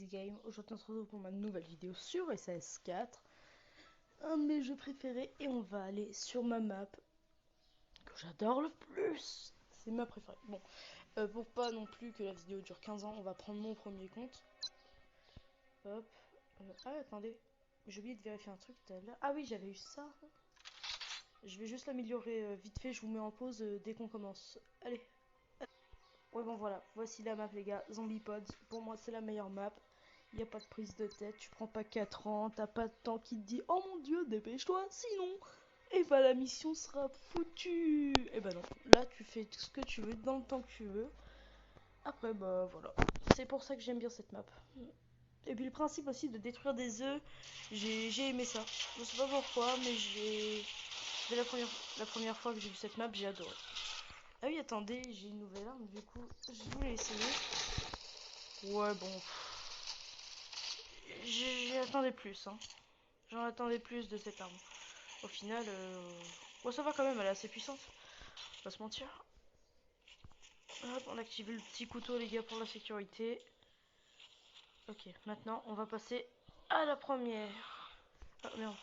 Easy Game. Aujourd'hui on se retrouve pour ma nouvelle vidéo sur SAS4, un de mes jeux préférés, et on va aller sur ma map que j'adore le plus. C'est ma préférée. Bon, pour pas non plus que la vidéo dure 15 ans, on va prendre mon premier compte. Hop. Ah attendez, j'ai oublié de vérifier un truc tout à l'heure. Ah oui, j'avais eu ça. Je vais juste l'améliorer vite fait, je vous mets en pause dès qu'on commence. Allez. Ouais bon voilà, voici la map les gars, Zombie Pods, pour moi c'est la meilleure map. Il n'y a pas de prise de tête, tu prends pas 4 ans, t'as pas de temps qui te dit oh mon dieu dépêche-toi sinon et bah la mission sera foutue. Et bah non, là tu fais tout ce que tu veux dans le temps que tu veux. Après bah voilà, c'est pour ça que j'aime bien cette map. Et puis le principe aussi de détruire des œufs, j'ai aimé ça. Je sais pas pourquoi mais dès la première fois que j'ai vu cette map j'ai adoré. Ah oui attendez, j'ai une nouvelle arme du coup je voulais essayer. Ouais bon, j'attendais plus hein. J'en attendais plus de cette arme. Au final, ouais, ça va quand même, elle est assez puissante. On va pas se mentir. Hop, on active le petit couteau, les gars, pour la sécurité. Ok, maintenant, on va passer à la première. Ah, merde.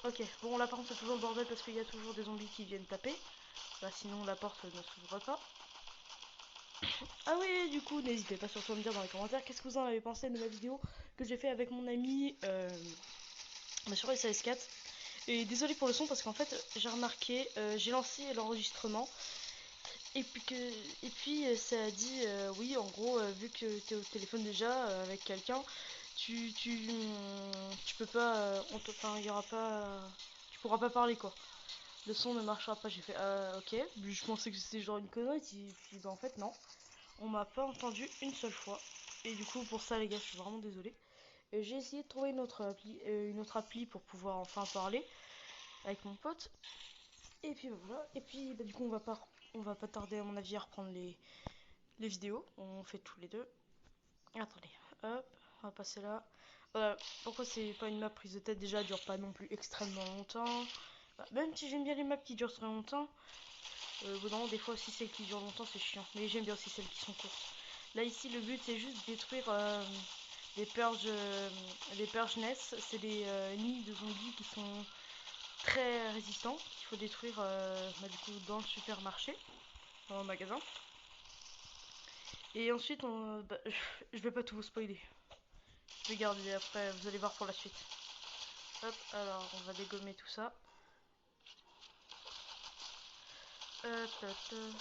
Ok, bon, là, par contre, c'est toujours le bordel parce qu'il y a toujours des zombies qui viennent taper. Bah, sinon, la porte ne s'ouvre pas. Ah oui, du coup, n'hésitez pas surtout à me dire dans les commentaires qu'est-ce que vous en avez pensé de ma vidéo que j'ai fait avec mon ami sur SAS4. Et désolé pour le son parce qu'en fait, j'ai remarqué, j'ai lancé l'enregistrement. Et puis ça a dit oui en gros vu que t'es au téléphone déjà avec quelqu'un, tu peux pas, enfin il y aura pas, tu pourras pas parler quoi. Le son ne marchera pas. J'ai fait ok. Je pensais que c'était genre une connerie. Puis bah, en fait non, on m'a pas entendu une seule fois. Et du coup pour ça les gars je suis vraiment désolée. J'ai essayé de trouver une autre appli pour pouvoir enfin parler avec mon pote. Et puis bah, voilà. Et puis bah, du coup on va pas tarder à mon avis à reprendre les vidéos, on fait tous les deux. Attendez, hop, on va passer là. Voilà, pourquoi c'est pas une map prise de tête, déjà elle dure pas non plus extrêmement longtemps. Bah, même si j'aime bien les maps qui durent très longtemps, bon, des fois aussi celles qui durent longtemps c'est chiant, mais j'aime bien aussi celles qui sont courtes. Là ici le but c'est juste de détruire les purges nest, c'est des nids de zombies qui sont très résistants, qu'il faut détruire bah, du coup dans le supermarché, dans le magasin. Et ensuite, je vais pas tout vous spoiler. Je vais garder après, vous allez voir pour la suite. Hop, alors on va dégommer tout ça. Hop, hop, hop.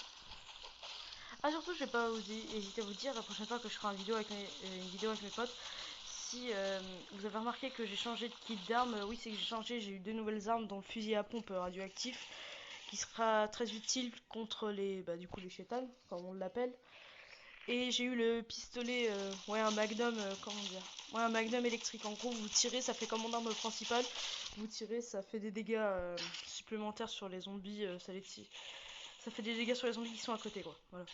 Ah surtout, je vais pas hésiter à vous dire la prochaine fois que je ferai une vidéo avec mes potes. Si vous avez remarqué que j'ai changé de kit d'armes, oui c'est que j'ai eu deux nouvelles armes dont le fusil à pompe radioactif qui sera très utile contre du coup les chétans, comme on l'appelle. Et j'ai eu le pistolet, ouais un magnum, comment dire, ouais un magnum électrique. En gros vous tirez, ça fait comme mon arme principale. Vous tirez, ça fait des dégâts supplémentaires sur les zombies, ça fait des dégâts sur les zombies qui sont à côté quoi. Voilà.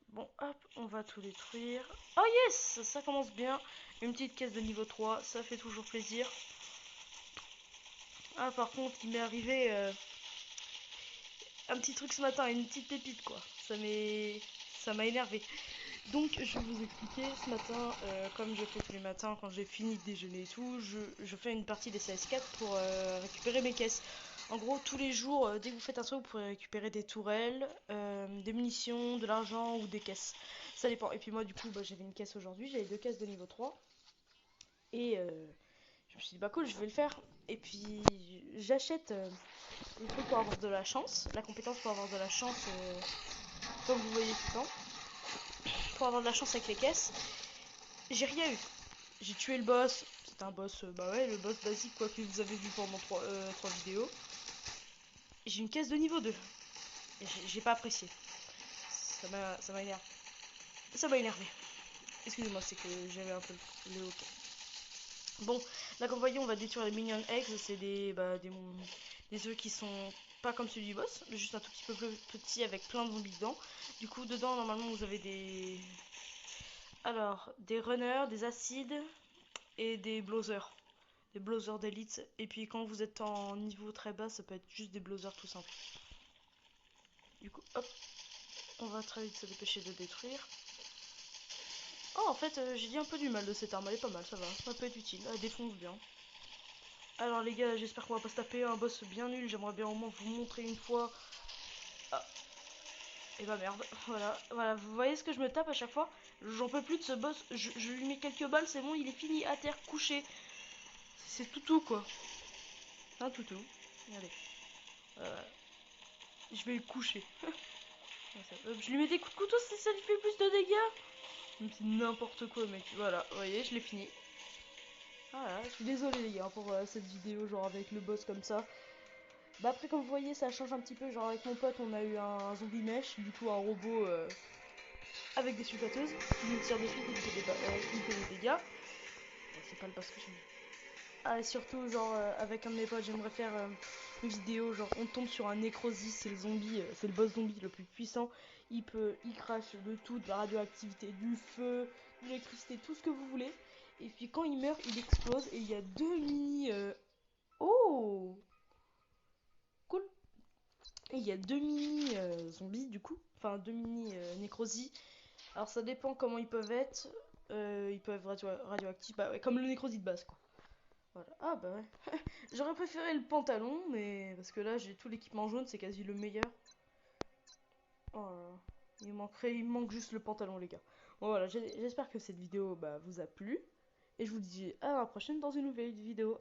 Bon hop, on va tout détruire. Oh yes, ça commence bien. Une petite caisse de niveau 3, ça fait toujours plaisir. Ah par contre il m'est arrivé un petit truc ce matin, une petite pépite quoi. Ça m'a énervé. Donc je vais vous expliquer, ce matin, comme je fais tous les matins quand j'ai fini de déjeuner et tout, je fais une partie des CS4 pour récupérer mes caisses. En gros, tous les jours, dès que vous faites un saut, vous pourrez récupérer des tourelles, des munitions, de l'argent ou des caisses. Ça dépend. Et puis moi, du coup, bah, j'avais une caisse aujourd'hui, j'avais deux caisses de niveau 3. Et je me suis dit, bah cool, je vais le faire. Et puis j'achète le truc pour avoir de la chance, la compétence pour avoir de la chance, comme vous voyez tout le temps, pour avoir de la chance avec les caisses. J'ai rien eu. J'ai tué le boss. C'est un boss, bah ouais, le boss basique quoi que vous avez vu pendant 3 vidéos. J'ai une caisse de niveau 2. Et j'ai pas apprécié. Ça m'a énervé. Ça m'a énervé. Excusez-moi, c'est que j'avais un peu le hoquet. Bon, là comme vous voyez, on va détruire les minion eggs. C'est des œufs qui sont pas comme celui du boss, mais juste un tout petit peu plus petit avec plein de zombies dedans. Du coup, dedans, normalement, vous avez des runners, des acides et des blowsers. Des blowsers d'élite. Et puis quand vous êtes en niveau très bas, ça peut être juste des blowsers tout simples. Du coup, hop, on va très vite se dépêcher de détruire. Oh, en fait, j'ai dit un peu du mal de cette arme, elle est pas mal, ça va. Ça peut être utile, elle défonce bien. Alors les gars, j'espère qu'on va pas se taper un boss bien nul. J'aimerais bien au moins vous montrer une fois. Ah, et bah merde, voilà, vous voyez ce que je me tape à chaque fois. J'en peux plus de ce boss, je lui mets quelques balles, c'est bon, il est fini, à terre, couché. C'est toutou quoi. Un toutou, allez. Euh, je vais le coucher. Je lui mets des coups de couteau si ça lui fait plus de dégâts. C'est n'importe quoi mec, voilà, vous voyez, je l'ai fini. Voilà, je suis désolé les gars pour cette vidéo genre avec le boss comme ça. Bah après comme vous voyez ça change un petit peu, genre avec mon pote on a eu un zombie mesh, du coup un robot avec des sulfateuses qui nous tire dessus, qui nous fait des dégâts. Bon, c'est pas le boss que j'aime. Ah et surtout genre avec un de mes potes j'aimerais faire une vidéo genre on tombe sur un nécrosis, c'est le zombie, c'est le boss zombie le plus puissant. Il crache de tout, de la radioactivité, du feu, de l'électricité, tout ce que vous voulez. Et puis quand il meurt il explose et il y a deux mini... Oh cool. Et il y a deux mini zombies du coup, enfin deux mini nécrosis. Alors ça dépend comment ils peuvent être. Ils peuvent être radioactifs, bah ouais, comme le nécrosis de base quoi. Voilà. Ah bah ouais. J'aurais préféré le pantalon, mais parce que là j'ai tout l'équipement jaune, c'est quasi le meilleur. Oh là là. Il me manque juste le pantalon les gars. Bon voilà, j'espère que cette vidéo bah, vous a plu. Et je vous dis à la prochaine dans une nouvelle vidéo.